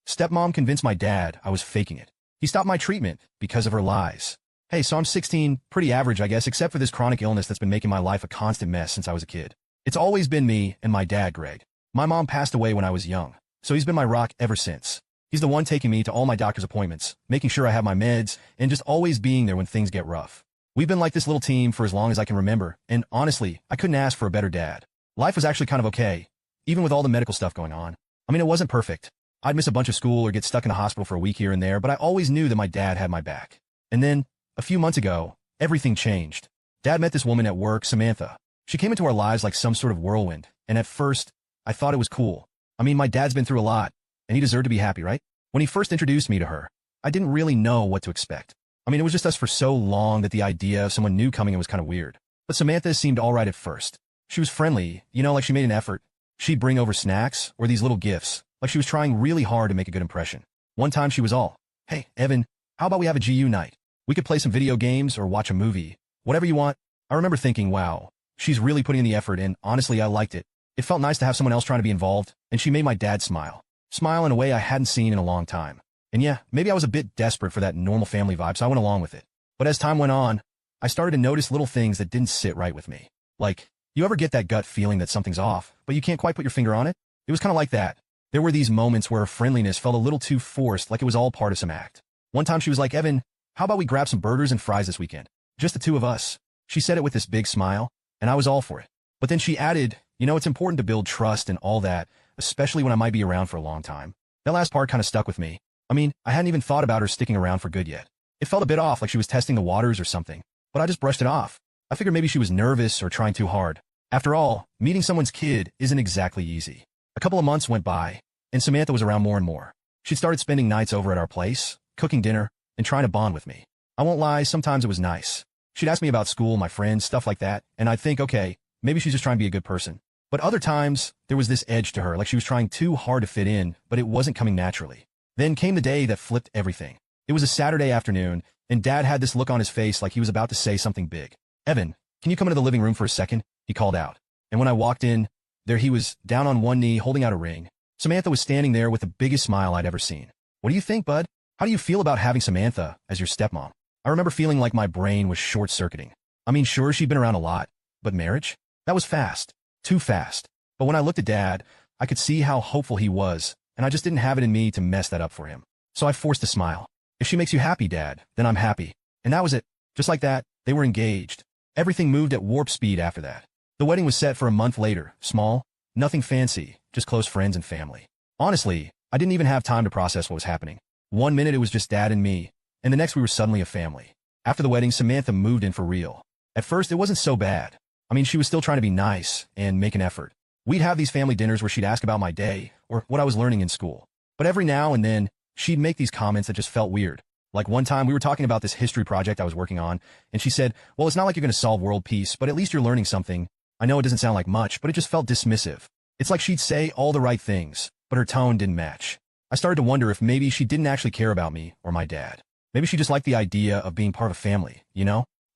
Stepmom convinced my dad I was faking it. He stopped my treatment because of her lies. Hey, so I'm 16, pretty average, I guess, except for this chronic illness that's been making my life a constant mess since I was a kid. It's always been me and my dad, Greg. My mom passed away when I was young, so he's been my rock ever since. He's the one taking me to all my doctor's appointments, making sure I have my meds, and just always being there when things get rough. We've been like this little team for as long as I can remember, and honestly, I couldn't ask for a better dad. Life was actually kind of okay, even with all the medical stuff going on. I mean, it wasn't perfect. I'd miss a bunch of school or get stuck in the hospital for a week here and there, but I always knew that my dad had my back. And then, a few months ago, everything changed. Dad met this woman at work, Samantha. She came into our lives like some sort of whirlwind, and at first, I thought it was cool. I mean, my dad's been through a lot, and he deserved to be happy, right? When he first introduced me to her, I didn't really know what to expect. I mean, it was just us for so long that the idea of someone new coming in was kind of weird. But Samantha seemed all right at first. She was friendly, like she made an effort. She'd bring over snacks or these little gifts, like she was trying really hard to make a good impression. One time she was all, "Hey, Evan, how about we have a GU night? We could play some video games or watch a movie. Whatever you want." I remember thinking, wow, she's really putting in the effort, and honestly, I liked it. It felt nice to have someone else trying to be involved, and she made my dad smile. Smile in a way I hadn't seen in a long time. And yeah, maybe I was a bit desperate for that normal family vibe, so I went along with it. But as time went on, I started to notice little things that didn't sit right with me. Like, you ever get that gut feeling that something's off, but you can't quite put your finger on it? It was kind of like that. There were these moments where her friendliness felt a little too forced, like it was all part of some act. One time she was like, "Evan, how about we grab some burgers and fries this weekend? Just the two of us." She said it with this big smile, and I was all for it. But then she added, it's important to build trust and all that, especially when I might be around for a long time. That last part kind of stuck with me. I mean, I hadn't even thought about her sticking around for good yet. It felt a bit off, like she was testing the waters or something, but I just brushed it off. I figured maybe she was nervous or trying too hard. After all, meeting someone's kid isn't exactly easy. A couple of months went by, and Samantha was around more and more. She started spending nights over at our place, cooking dinner, and trying to bond with me. I won't lie, sometimes it was nice. She'd ask me about school, my friends, stuff like that, and I'd think, okay, maybe she's just trying to be a good person. But other times, there was this edge to her, like she was trying too hard to fit in, but it wasn't coming naturally. Then came the day that flipped everything. It was a Saturday afternoon, and Dad had this look on his face like he was about to say something big. "Evan, can you come into the living room for a second?" he called out. And when I walked in, there he was, down on one knee, holding out a ring. Samantha was standing there with the biggest smile I'd ever seen. "What do you think, bud? How do you feel about having Samantha as your stepmom?" I remember feeling like my brain was short-circuiting. I mean, sure, she'd been around a lot, but marriage? That was fast. Too fast. But when I looked at Dad, I could see how hopeful he was, and I just didn't have it in me to mess that up for him. So I forced a smile. "If she makes you happy, Dad, then I'm happy." And that was it. Just like that, they were engaged. Everything moved at warp speed after that. The wedding was set for a month later, small, nothing fancy, just close friends and family. Honestly, I didn't even have time to process what was happening. One minute it was just Dad and me, and the next we were suddenly a family. After the wedding, Samantha moved in for real. At first, it wasn't so bad. I mean, she was still trying to be nice and make an effort. We'd have these family dinners where she'd ask about my day or what I was learning in school. But every now and then, she'd make these comments that just felt weird. Like one time we were talking about this history project I was working on, and she said, "Well, it's not like you're going to solve world peace, but at least you're learning something." I know it doesn't sound like much, but it just felt dismissive. It's like she'd say all the right things, but her tone didn't match. I started to wonder if maybe she didn't actually care about me or my dad. Maybe she just liked the idea of being part of a family,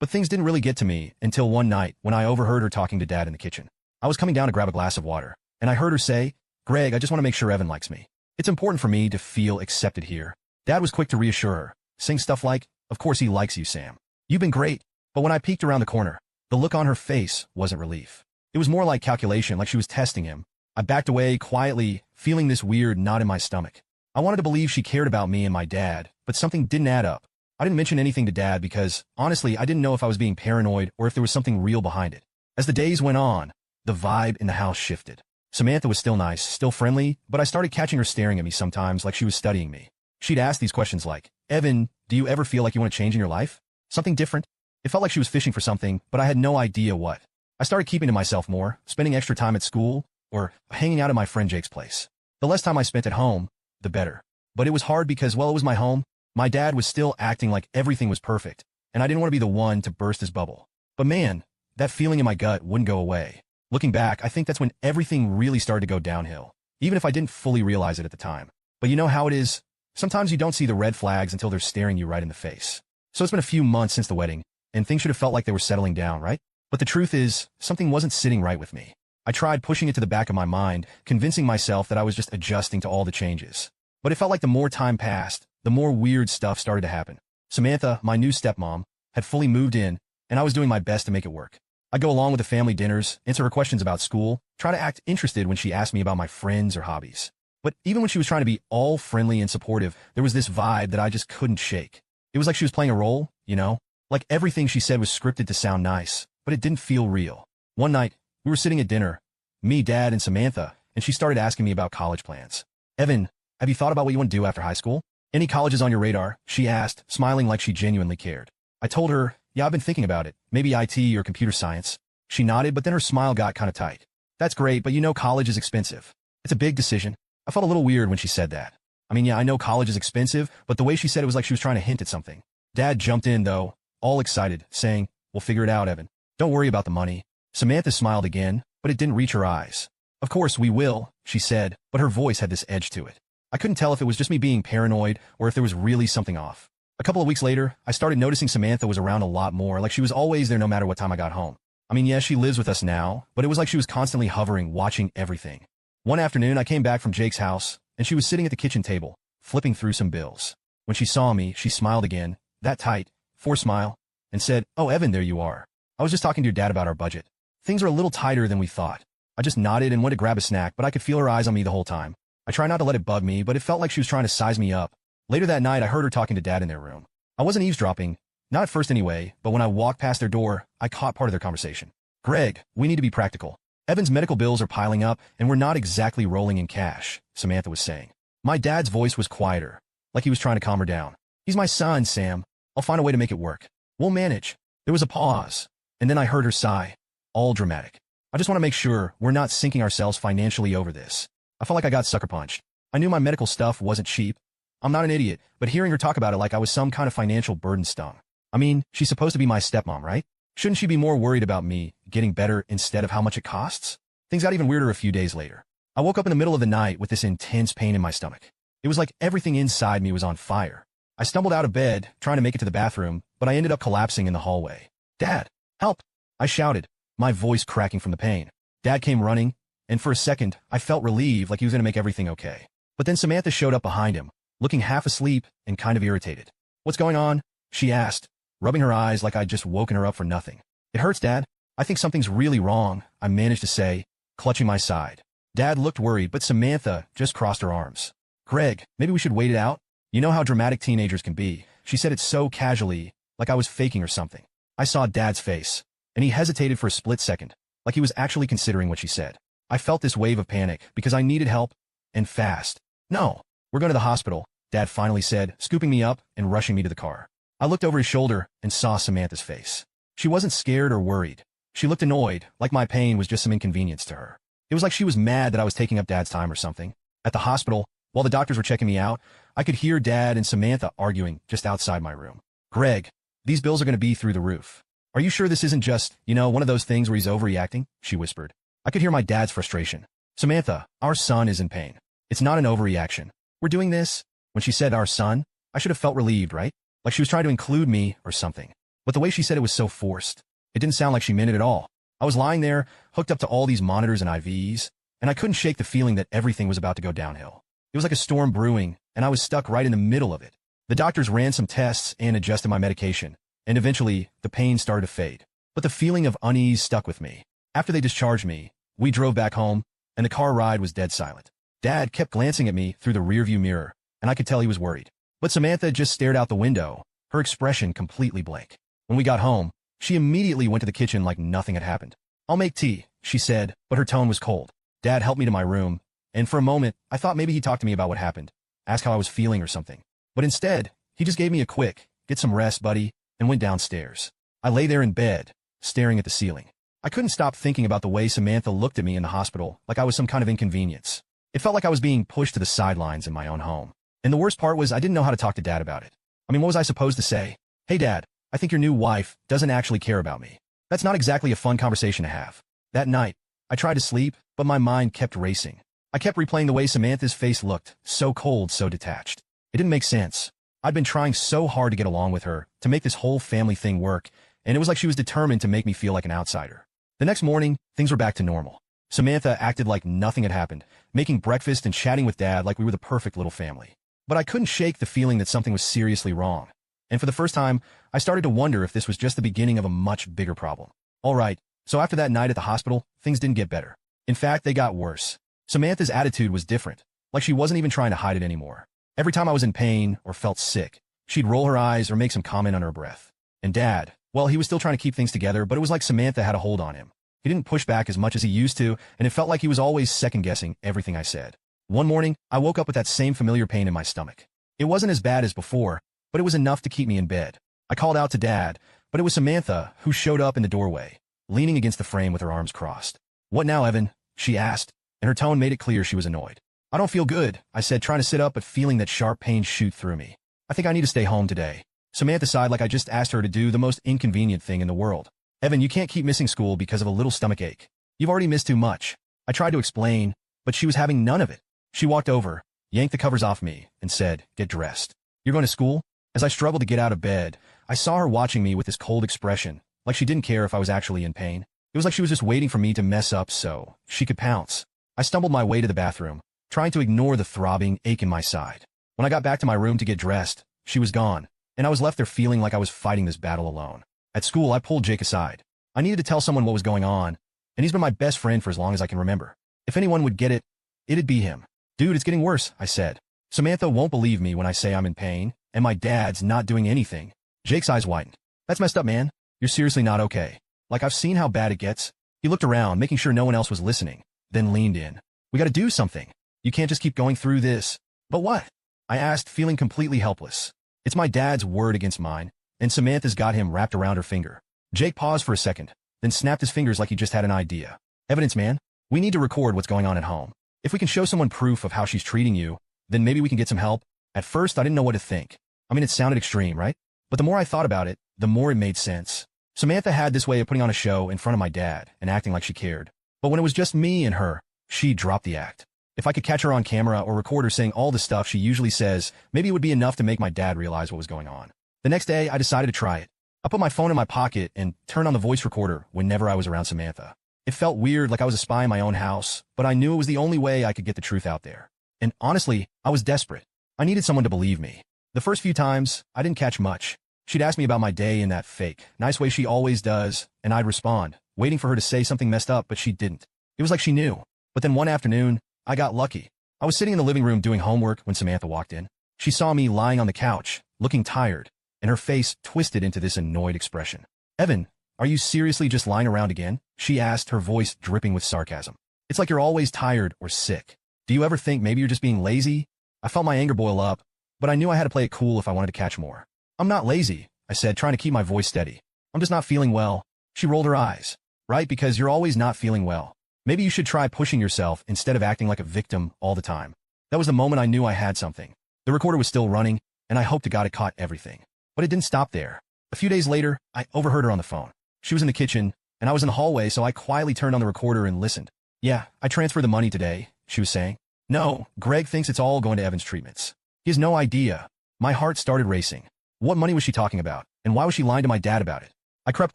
But things didn't really get to me until one night when I overheard her talking to Dad in the kitchen. I was coming down to grab a glass of water, and I heard her say, "Greg, I just want to make sure Evan likes me. It's important for me to feel accepted here." Dad was quick to reassure her, saying stuff like, "Of course he likes you, Sam. You've been great." But when I peeked around the corner, the look on her face wasn't relief. It was more like calculation, like she was testing him. I backed away quietly, feeling this weird knot in my stomach. I wanted to believe she cared about me and my dad, but something didn't add up. I didn't mention anything to Dad because, honestly, I didn't know if I was being paranoid or if there was something real behind it. As the days went on, the vibe in the house shifted. Samantha was still nice, still friendly, but I started catching her staring at me sometimes like she was studying me. She'd ask these questions like, "Evan, do you ever feel like you want to change in your life? Something different?" It felt like she was fishing for something, but I had no idea what. I started keeping to myself more, spending extra time at school, or hanging out at my friend Jake's place. The less time I spent at home, the better. But it was hard because, well, it was my home. My dad was still acting like everything was perfect, and I didn't want to be the one to burst his bubble. But man, that feeling in my gut wouldn't go away. Looking back, I think that's when everything really started to go downhill, even if I didn't fully realize it at the time. But you know how it is? Sometimes you don't see the red flags until they're staring you right in the face. So it's been a few months since the wedding, and things should have felt like they were settling down, right? But the truth is, something wasn't sitting right with me. I tried pushing it to the back of my mind, convincing myself that I was just adjusting to all the changes. But it felt like the more time passed, the more weird stuff started to happen. Samantha, my new stepmom, had fully moved in, and I was doing my best to make it work. I'd go along with the family dinners, answer her questions about school, try to act interested when she asked me about my friends or hobbies. But even when she was trying to be all friendly and supportive, there was this vibe that I just couldn't shake. It was like she was playing a role, you know? Like everything she said was scripted to sound nice, but it didn't feel real. One night, we were sitting at dinner, me, Dad, and Samantha, and she started asking me about college plans. Evan, have you thought about what you want to do after high school? Any colleges on your radar? She asked, smiling like she genuinely cared. I told her, yeah, I've been thinking about it. Maybe IT or computer science. She nodded, but then her smile got kind of tight. That's great, but you know college is expensive. It's a big decision. I felt a little weird when she said that. I mean, yeah, I know college is expensive, but the way she said it was like she was trying to hint at something. Dad jumped in, though, all excited, saying, we'll figure it out, Evan. Don't worry about the money. Samantha smiled again, but it didn't reach her eyes. Of course we will, she said, but her voice had this edge to it. I couldn't tell if it was just me being paranoid or if there was really something off. A couple of weeks later, I started noticing Samantha was around a lot more, like she was always there no matter what time I got home. I mean, yeah, she lives with us now, but it was like she was constantly hovering, watching everything. One afternoon, I came back from Jake's house, and she was sitting at the kitchen table, flipping through some bills. When she saw me, she smiled again, that tight, forced smile, and said, oh, Evan, there you are. I was just talking to your dad about our budget. Things are a little tighter than we thought. I just nodded and went to grab a snack, but I could feel her eyes on me the whole time. I tried not to let it bug me, but it felt like she was trying to size me up. Later that night, I heard her talking to Dad in their room. I wasn't eavesdropping, not at first anyway, but when I walked past their door, I caught part of their conversation. Greg, we need to be practical. Evan's medical bills are piling up, and we're not exactly rolling in cash, Samantha was saying. My dad's voice was quieter, like he was trying to calm her down. He's my son, Sam. I'll find a way to make it work. We'll manage. There was a pause, and then I heard her sigh, all dramatic. I just want to make sure we're not sinking ourselves financially over this. I felt like I got sucker punched. I knew my medical stuff wasn't cheap. I'm not an idiot, but hearing her talk about it like I was some kind of financial burden stung. I mean, she's supposed to be my stepmom, right? Shouldn't she be more worried about me getting better instead of how much it costs? Things got even weirder a few days later. I woke up in the middle of the night with this intense pain in my stomach. It was like everything inside me was on fire. I stumbled out of bed, trying to make it to the bathroom, but I ended up collapsing in the hallway. Dad, help! I shouted, my voice cracking from the pain. Dad came running, and for a second, I felt relieved like he was going to make everything okay. But then Samantha showed up behind him, looking half asleep and kind of irritated. What's going on? She asked, rubbing her eyes like I'd just woken her up for nothing. It hurts, Dad. I think something's really wrong, I managed to say, clutching my side. Dad looked worried, but Samantha just crossed her arms. Greg, maybe we should wait it out? You know how dramatic teenagers can be. She said it so casually, like I was faking or something. I saw Dad's face, and he hesitated for a split second, like he was actually considering what she said. I felt this wave of panic because I needed help, and fast. No, we're going to the hospital, Dad finally said, scooping me up and rushing me to the car. I looked over his shoulder and saw Samantha's face. She wasn't scared or worried. She looked annoyed, like my pain was just some inconvenience to her. It was like she was mad that I was taking up Dad's time or something. At the hospital, while the doctors were checking me out, I could hear Dad and Samantha arguing just outside my room. Greg, these bills are going to be through the roof. Are you sure this isn't just, one of those things where he's overreacting? She whispered. I could hear my dad's frustration. Samantha, our son is in pain. It's not an overreaction. We're doing this. When she said our son, I should have felt relieved, right? Like she was trying to include me or something. But the way she said it was so forced. It didn't sound like she meant it at all. I was lying there, hooked up to all these monitors and IVs, and I couldn't shake the feeling that everything was about to go downhill. It was like a storm brewing, and I was stuck right in the middle of it. The doctors ran some tests and adjusted my medication, and eventually, the pain started to fade. But the feeling of unease stuck with me. After they discharged me, we drove back home, and the car ride was dead silent. Dad kept glancing at me through the rearview mirror, and I could tell he was worried. But Samantha just stared out the window, her expression completely blank. When we got home, she immediately went to the kitchen like nothing had happened. I'll make tea, she said, but her tone was cold. Dad helped me to my room, and for a moment, I thought maybe he'd talk to me about what happened, ask how I was feeling or something. But instead, he just gave me a quick, get some rest, buddy, and went downstairs. I lay there in bed, staring at the ceiling. I couldn't stop thinking about the way Samantha looked at me in the hospital, like I was some kind of inconvenience. It felt like I was being pushed to the sidelines in my own home. And the worst part was I didn't know how to talk to Dad about it. I mean, what was I supposed to say? Hey, Dad, I think your new wife doesn't actually care about me. That's not exactly a fun conversation to have. That night, I tried to sleep, but my mind kept racing. I kept replaying the way Samantha's face looked, so cold, so detached. It didn't make sense. I'd been trying so hard to get along with her, to make this whole family thing work, and it was like she was determined to make me feel like an outsider. The next morning, things were back to normal. Samantha acted like nothing had happened, making breakfast and chatting with Dad like we were the perfect little family. But I couldn't shake the feeling that something was seriously wrong. And for the first time, I started to wonder if this was just the beginning of a much bigger problem. All right, so after that night at the hospital, things didn't get better. In fact, they got worse. Samantha's attitude was different, like she wasn't even trying to hide it anymore. Every time I was in pain or felt sick, she'd roll her eyes or make some comment under her breath. And Dad, well, he was still trying to keep things together, but it was like Samantha had a hold on him. He didn't push back as much as he used to, and it felt like he was always second-guessing everything I said. One morning, I woke up with that same familiar pain in my stomach. It wasn't as bad as before, but it was enough to keep me in bed. I called out to Dad, but it was Samantha who showed up in the doorway, leaning against the frame with her arms crossed. "What now, Evan?" she asked, and her tone made it clear she was annoyed. "I don't feel good," I said, trying to sit up but feeling that sharp pain shoot through me. "I think I need to stay home today." Samantha sighed like I just asked her to do the most inconvenient thing in the world. "Evan, you can't keep missing school because of a little stomach ache. You've already missed too much." I tried to explain, but she was having none of it. She walked over, yanked the covers off me, and said, "Get dressed. You're going to school?" As I struggled to get out of bed, I saw her watching me with this cold expression, like she didn't care if I was actually in pain. It was like she was just waiting for me to mess up so she could pounce. I stumbled my way to the bathroom, trying to ignore the throbbing ache in my side. When I got back to my room to get dressed, she was gone, and I was left there feeling like I was fighting this battle alone. At school, I pulled Jake aside. I needed to tell someone what was going on, and he's been my best friend for as long as I can remember. If anyone would get it, it'd be him. "Dude, it's getting worse," I said. "Samantha won't believe me when I say I'm in pain, and my dad's not doing anything." Jake's eyes widened. "That's messed up, man. You're seriously not okay. Like, I've seen how bad it gets." He looked around, making sure no one else was listening, then leaned in. "We gotta do something. You can't just keep going through this." "But what?" I asked, feeling completely helpless. "It's my dad's word against mine, and Samantha's got him wrapped around her finger." Jake paused for a second, then snapped his fingers like he just had an idea. "Evidence, man. We need to record what's going on at home. If we can show someone proof of how she's treating you, then maybe we can get some help." At first, I didn't know what to think. I mean, it sounded extreme, right? But the more I thought about it, the more it made sense. Samantha had this way of putting on a show in front of my dad and acting like she cared. But when it was just me and her, she dropped the act. If I could catch her on camera or record her saying all the stuff she usually says, maybe it would be enough to make my dad realize what was going on. The next day, I decided to try it. I put my phone in my pocket and turned on the voice recorder whenever I was around Samantha. It felt weird, like I was a spy in my own house, but I knew it was the only way I could get the truth out there. And honestly, I was desperate. I needed someone to believe me. The first few times, I didn't catch much. She'd ask me about my day in that fake, nice way she always does, and I'd respond, waiting for her to say something messed up, but she didn't. It was like she knew. But then one afternoon, I got lucky. I was sitting in the living room doing homework when Samantha walked in. She saw me lying on the couch, looking tired, and her face twisted into this annoyed expression. "Evan, are you seriously just lying around again?" she asked, her voice dripping with sarcasm. "It's like you're always tired or sick. Do you ever think maybe you're just being lazy?" I felt my anger boil up, but I knew I had to play it cool if I wanted to catch more. "I'm not lazy," I said, trying to keep my voice steady. "I'm just not feeling well." She rolled her eyes. "Right, because you're always not feeling well. Maybe you should try pushing yourself instead of acting like a victim all the time." That was the moment I knew I had something. The recorder was still running, and I hoped to God it caught everything. But it didn't stop there. A few days later, I overheard her on the phone. She was in the kitchen, and I was in the hallway, so I quietly turned on the recorder and listened. "Yeah, I transferred the money today," she was saying. "No, Greg thinks it's all going to Evan's treatments. He has no idea." My heart started racing. What money was she talking about, and why was she lying to my dad about it? I crept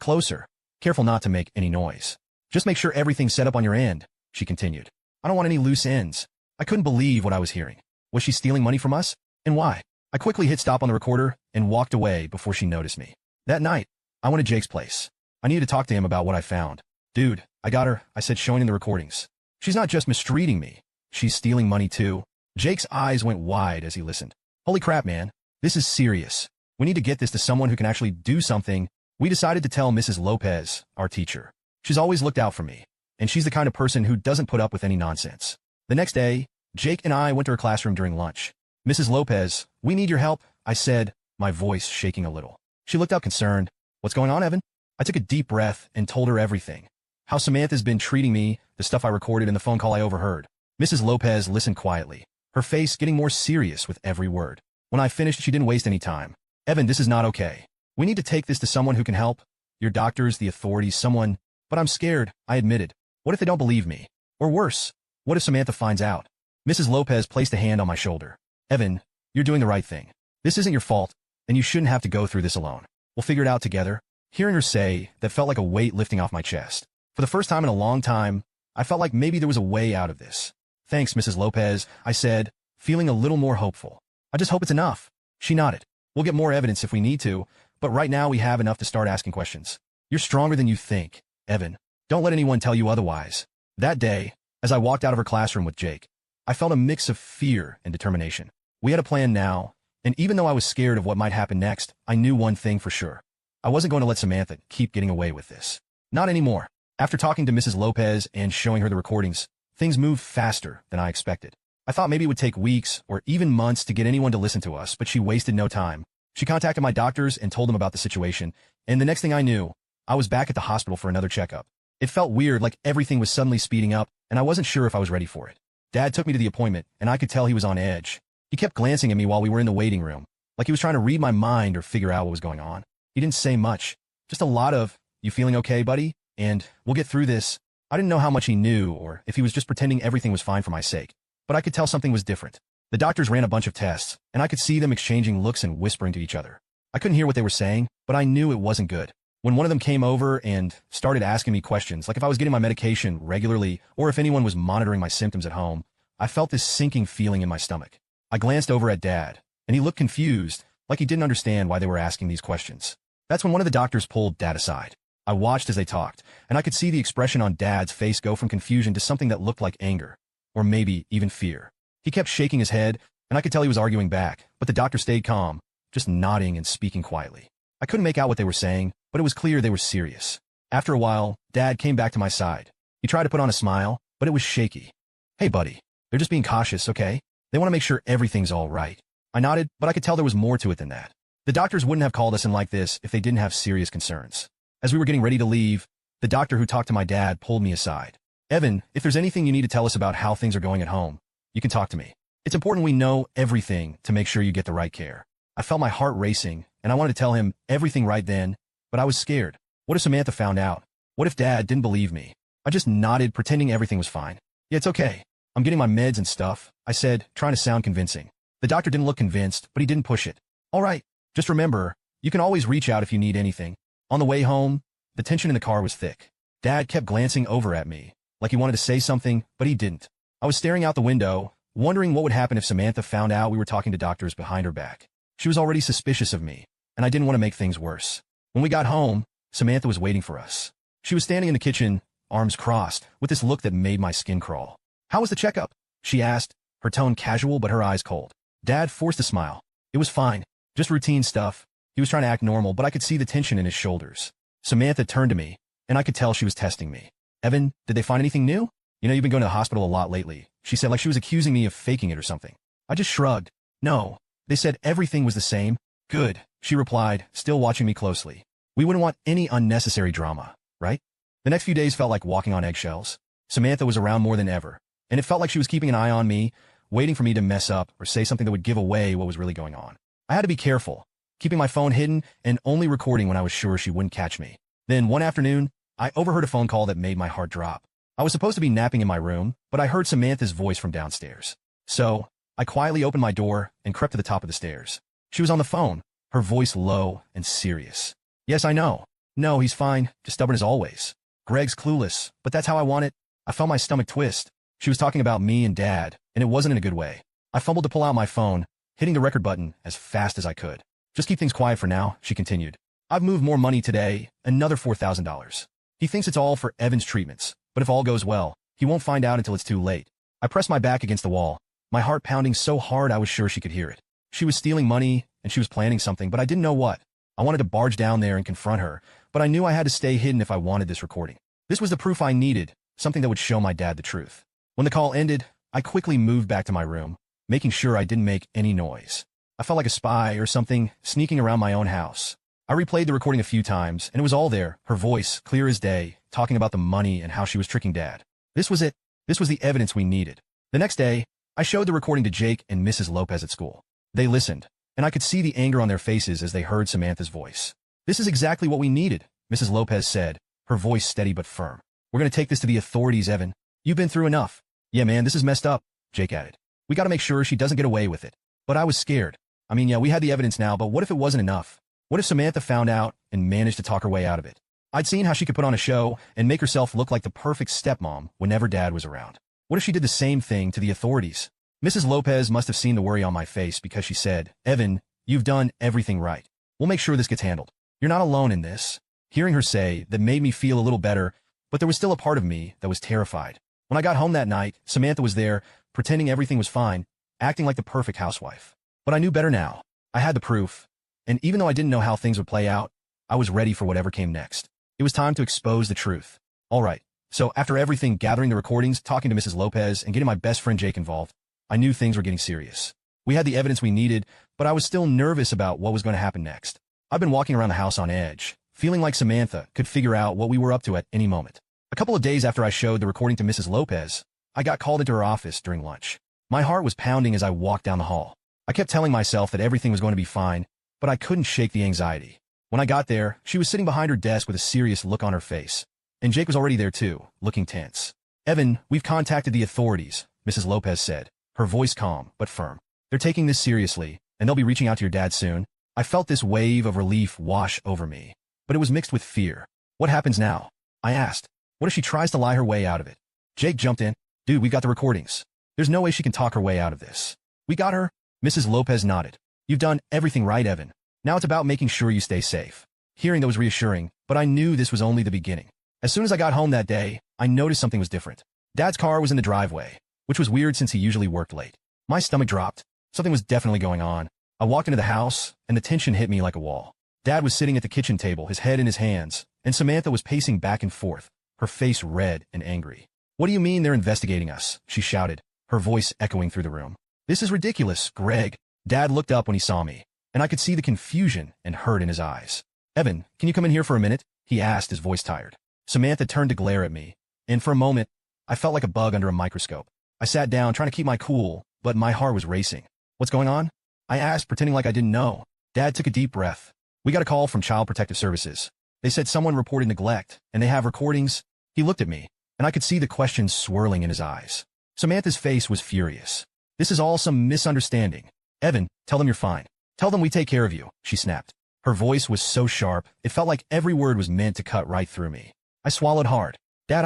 closer, careful not to make any noise. "Just make sure everything's set up on your end," she continued. "I don't want any loose ends." I couldn't believe what I was hearing. Was she stealing money from us? And why? I quickly hit stop on the recorder and walked away before she noticed me. That night, I went to Jake's place. I needed to talk to him about what I found. "Dude, I got her," I said, showing him the recordings. "She's not just mistreating me. She's stealing money too." Jake's eyes went wide as he listened. "Holy crap, man. This is serious. We need to get this to someone who can actually do something." We decided to tell Mrs. Lopez, our teacher. She's always looked out for me, and she's the kind of person who doesn't put up with any nonsense. The next day, Jake and I went to her classroom during lunch. "Mrs. Lopez, we need your help," I said, my voice shaking a little. She looked out concerned. "What's going on, Evan?" I took a deep breath and told her everything. How Samantha's been treating me, the stuff I recorded, and the phone call I overheard. Mrs. Lopez listened quietly, her face getting more serious with every word. When I finished, she didn't waste any time. "Evan, this is not okay. We need to take this to someone who can help. Your doctors, the authorities, someone. But I'm scared," I admitted. "What if they don't believe me? Or worse, what if Samantha finds out?" Mrs. Lopez placed a hand on my shoulder. "Evan, you're doing the right thing. This isn't your fault, and you shouldn't have to go through this alone. We'll figure it out together." Hearing her say that felt like a weight lifting off my chest. For the first time in a long time, I felt like maybe there was a way out of this. Thanks, Mrs. Lopez, I said, feeling a little more hopeful. I just hope it's enough. She nodded. We'll get more evidence if we need to, but right now we have enough to start asking questions. You're stronger than you think, Evan. Don't let anyone tell you otherwise. That day, as I walked out of her classroom with Jake, I felt a mix of fear and determination. We had a plan now, and even though I was scared of what might happen next, I knew one thing for sure. I wasn't going to let Samantha keep getting away with this. Not anymore. After talking to Mrs. Lopez and showing her the recordings, things moved faster than I expected. I thought maybe it would take weeks or even months to get anyone to listen to us, but she wasted no time. She contacted my doctors and told them about the situation, and the next thing I knew, I was back at the hospital for another checkup. It felt weird, like everything was suddenly speeding up, and I wasn't sure if I was ready for it. Dad took me to the appointment, and I could tell he was on edge. He kept glancing at me while we were in the waiting room, like he was trying to read my mind or figure out what was going on. He didn't say much, just a lot of, "You feeling okay, buddy? And we'll get through this." I didn't know how much he knew or if he was just pretending everything was fine for my sake, but I could tell something was different. The doctors ran a bunch of tests, and I could see them exchanging looks and whispering to each other. I couldn't hear what they were saying, but I knew it wasn't good. When one of them came over and started asking me questions, like if I was getting my medication regularly or if anyone was monitoring my symptoms at home, I felt this sinking feeling in my stomach. I glanced over at Dad, and he looked confused, like he didn't understand why they were asking these questions. That's when one of the doctors pulled Dad aside. I watched as they talked, and I could see the expression on Dad's face go from confusion to something that looked like anger, or maybe even fear. He kept shaking his head, and I could tell he was arguing back, but the doctor stayed calm, just nodding and speaking quietly. I couldn't make out what they were saying, but it was clear they were serious. After a while, Dad came back to my side. He tried to put on a smile, but it was shaky. "Hey, buddy. They're just being cautious, okay? They want to make sure everything's all right." I nodded, but I could tell there was more to it than that. The doctors wouldn't have called us in like this if they didn't have serious concerns. As we were getting ready to leave, the doctor who talked to my dad pulled me aside. "Evan, if there's anything you need to tell us about how things are going at home, you can talk to me. It's important we know everything to make sure you get the right care." I felt my heart racing, and I wanted to tell him everything right then, but I was scared. What if Samantha found out? What if Dad didn't believe me? I just nodded, pretending everything was fine. "Yeah, it's okay. I'm getting my meds and stuff," I said, trying to sound convincing. The doctor didn't look convinced, but he didn't push it. "All right, just remember, you can always reach out if you need anything." On the way home, the tension in the car was thick. Dad kept glancing over at me, like he wanted to say something, but he didn't. I was staring out the window, wondering what would happen if Samantha found out we were talking to doctors behind her back. She was already suspicious of me, and I didn't want to make things worse. When we got home, Samantha was waiting for us. She was standing in the kitchen, arms crossed, with this look that made my skin crawl. "How was the checkup?" she asked, her tone casual but her eyes cold. Dad forced a smile. "It was fine. Just routine stuff." He was trying to act normal, but I could see the tension in his shoulders. Samantha turned to me, and I could tell she was testing me. "Evan, did they find anything new? You know, you've been going to the hospital a lot lately," she said, like she was accusing me of faking it or something. I just shrugged. "No. They said everything was the same." "Good," she replied, still watching me closely. "We wouldn't want any unnecessary drama, right?" The next few days felt like walking on eggshells. Samantha was around more than ever, and it felt like she was keeping an eye on me, waiting for me to mess up or say something that would give away what was really going on. I had to be careful, keeping my phone hidden and only recording when I was sure she wouldn't catch me. Then one afternoon, I overheard a phone call that made my heart drop. I was supposed to be napping in my room, but I heard Samantha's voice from downstairs. So, I quietly opened my door and crept to the top of the stairs. She was on the phone, her voice low and serious. "Yes, I know. No, he's fine, just stubborn as always. Greg's clueless, but that's how I want it." I felt my stomach twist. She was talking about me and Dad, and it wasn't in a good way. I fumbled to pull out my phone, hitting the record button as fast as I could. "Just keep things quiet for now," she continued. "I've moved more money today, another $4,000. He thinks it's all for Evan's treatments, but if all goes well, he won't find out until it's too late." I pressed my back against the wall, my heart pounding so hard I was sure she could hear it. She was stealing money, and she was planning something, but I didn't know what. I wanted to barge down there and confront her, but I knew I had to stay hidden if I wanted this recording. This was the proof I needed, something that would show my dad the truth. When the call ended, I quickly moved back to my room, making sure I didn't make any noise. I felt like a spy or something sneaking around my own house. I replayed the recording a few times, and it was all there, her voice, clear as day, talking about the money and how she was tricking Dad. This was it. This was the evidence we needed. The next day, I showed the recording to Jake and Mrs. Lopez at school. They listened, and I could see the anger on their faces as they heard Samantha's voice. "This is exactly what we needed," Mrs. Lopez said, her voice steady but firm. "We're going to take this to the authorities, Evan. You've been through enough." "Yeah, man, this is messed up," Jake added. "We got to make sure she doesn't get away with it." But I was scared. I mean, yeah, we had the evidence now, but what if it wasn't enough? What if Samantha found out and managed to talk her way out of it? I'd seen how she could put on a show and make herself look like the perfect stepmom whenever Dad was around. What if she did the same thing to the authorities? Mrs. Lopez must have seen the worry on my face because she said, "Evan, you've done everything right. We'll make sure this gets handled. You're not alone in this." Hearing her say that made me feel a little better, but there was still a part of me that was terrified. When I got home that night, Samantha was there, pretending everything was fine, acting like the perfect housewife. But I knew better now. I had the proof, and even though I didn't know how things would play out, I was ready for whatever came next. It was time to expose the truth. All right, so after everything, gathering the recordings, talking to Mrs. Lopez, and getting my best friend Jake involved, I knew things were getting serious. We had the evidence we needed, but I was still nervous about what was going to happen next. I've been walking around the house on edge, feeling like Samantha could figure out what we were up to at any moment. A couple of days after I showed the recording to Mrs. Lopez, I got called into her office during lunch. My heart was pounding as I walked down the hall. I kept telling myself that everything was going to be fine, but I couldn't shake the anxiety. When I got there, she was sitting behind her desk with a serious look on her face. And Jake was already there too, looking tense. "Evan, we've contacted the authorities," Mrs. Lopez said, her voice calm but firm. "They're taking this seriously, and they'll be reaching out to your dad soon." I felt this wave of relief wash over me, but it was mixed with fear. "What happens now?" I asked. "What if she tries to lie her way out of it?" Jake jumped in. "Dude, we've got the recordings. There's no way she can talk her way out of this." "We got her?" Mrs. Lopez nodded. "You've done everything right, Evan. Now it's about making sure you stay safe." Hearing that was reassuring, but I knew this was only the beginning. As soon as I got home that day, I noticed something was different. Dad's car was in the driveway, which was weird since he usually worked late. My stomach dropped. Something was definitely going on. I walked into the house, and the tension hit me like a wall. Dad was sitting at the kitchen table, his head in his hands, and Samantha was pacing back and forth, her face red and angry. "What do you mean they're investigating us?" she shouted, her voice echoing through the room. "This is ridiculous, Greg." Dad looked up when he saw me, and I could see the confusion and hurt in his eyes. "Evan, can you come in here for a minute?" he asked, his voice tired. Samantha turned to glare at me, and for a moment, I felt like a bug under a microscope. I sat down, trying to keep my cool, but my heart was racing. "What's going on?" I asked, pretending like I didn't know. Dad took a deep breath. "We got a call from Child Protective Services. They said someone reported neglect, and they have recordings." He looked at me, and I could see the questions swirling in his eyes. Samantha's face was furious. "This is all some misunderstanding. Evan, tell them you're fine. Tell them we take care of you," she snapped. Her voice was so sharp, it felt like every word was meant to cut right through me. I swallowed hard. "Dad,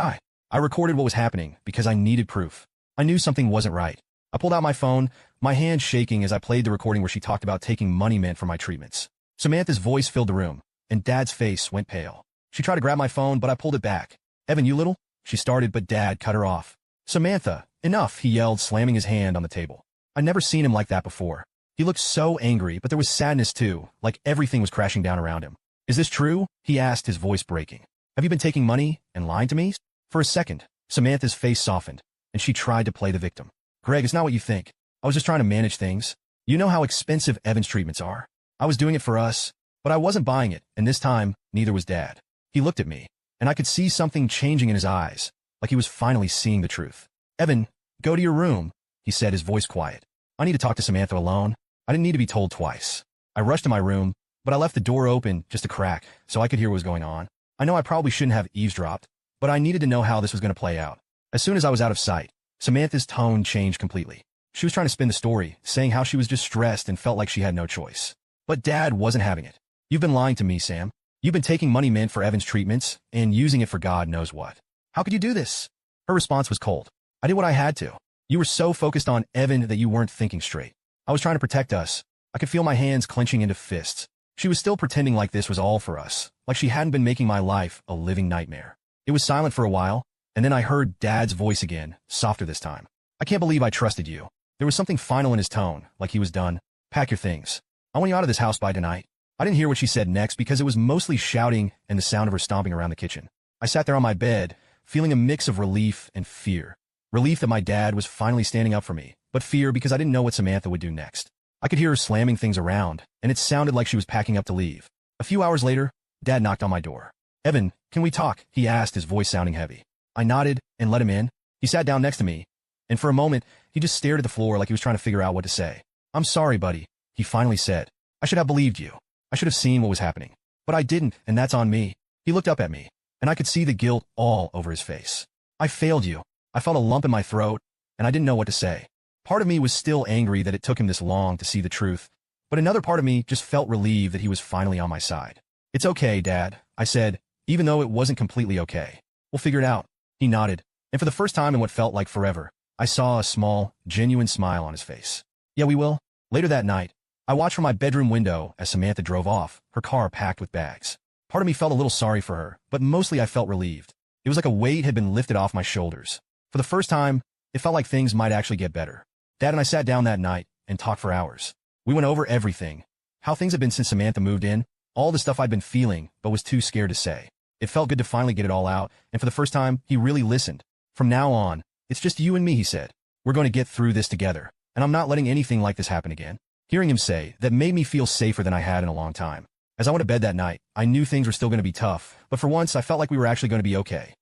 I recorded what was happening because I needed proof. I knew something wasn't right." I pulled out my phone, my hand shaking as I played the recording where she talked about taking money meant for my treatments. Samantha's voice filled the room, and Dad's face went pale. She tried to grab my phone, but I pulled it back. "Evan, you little—" she started, but Dad cut her off. "Samantha, enough," he yelled, slamming his hand on the table. I'd never seen him like that before. He looked so angry, but there was sadness too, like everything was crashing down around him. "Is this true?" he asked, his voice breaking. "Have you been taking money and lying to me?" For a second, Samantha's face softened, and she tried to play the victim. "Greg, it's not what you think. I was just trying to manage things. You know how expensive Evan's treatments are. I was doing it for us, but I wasn't buying it, and this time, neither was Dad." He looked at me, and I could see something changing in his eyes, like he was finally seeing the truth. "Evan, go to your room," he said, his voice quiet. "I need to talk to Samantha alone." I didn't need to be told twice. I rushed to my room, but I left the door open just a crack so I could hear what was going on. I know I probably shouldn't have eavesdropped, but I needed to know how this was going to play out. As soon as I was out of sight, Samantha's tone changed completely. She was trying to spin the story, saying how she was just stressed and felt like she had no choice. But Dad wasn't having it. "You've been lying to me, Sam. You've been taking money meant for Evan's treatments and using it for God knows what. How could you do this?" Her response was cold. "I did what I had to. You were so focused on Evan that you weren't thinking straight. I was trying to protect us." I could feel my hands clenching into fists. She was still pretending like this was all for us, like she hadn't been making my life a living nightmare. It was silent for a while, and then I heard Dad's voice again, softer this time. "I can't believe I trusted you." There was something final in his tone, like he was done. "Pack your things. I want you out of this house by tonight." I didn't hear what she said next because it was mostly shouting and the sound of her stomping around the kitchen. I sat there on my bed, feeling a mix of relief and fear. Relief that my dad was finally standing up for me, but fear because I didn't know what Samantha would do next. I could hear her slamming things around, and it sounded like she was packing up to leave. A few hours later, Dad knocked on my door. "Evan, can we talk?" he asked, his voice sounding heavy. I nodded and let him in. He sat down next to me, and for a moment, he just stared at the floor like he was trying to figure out what to say. "I'm sorry, buddy," he finally said. "I should have believed you. I should have seen what was happening. But I didn't, and that's on me." He looked up at me, and I could see the guilt all over his face. "I failed you." I felt a lump in my throat, and I didn't know what to say. Part of me was still angry that it took him this long to see the truth, but another part of me just felt relieved that he was finally on my side. "It's okay, Dad," I said, even though it wasn't completely okay. We'll figure it out. He nodded, and for the first time in what felt like forever, I saw a small, genuine smile on his face. Yeah, we will. Later that night, I watched from my bedroom window as Samantha drove off, her car packed with bags. Part of me felt a little sorry for her, but mostly I felt relieved. It was like a weight had been lifted off my shoulders. For the first time, it felt like things might actually get better. Dad and I sat down that night and talked for hours. We went over everything. How things had been since Samantha moved in, all the stuff I'd been feeling but was too scared to say. It felt good to finally get it all out, and for the first time, he really listened. From now on, it's just you and me, he said. We're going to get through this together, and I'm not letting anything like this happen again. Hearing him say that made me feel safer than I had in a long time. As I went to bed that night, I knew things were still going to be tough, but for once I felt like we were actually going to be okay.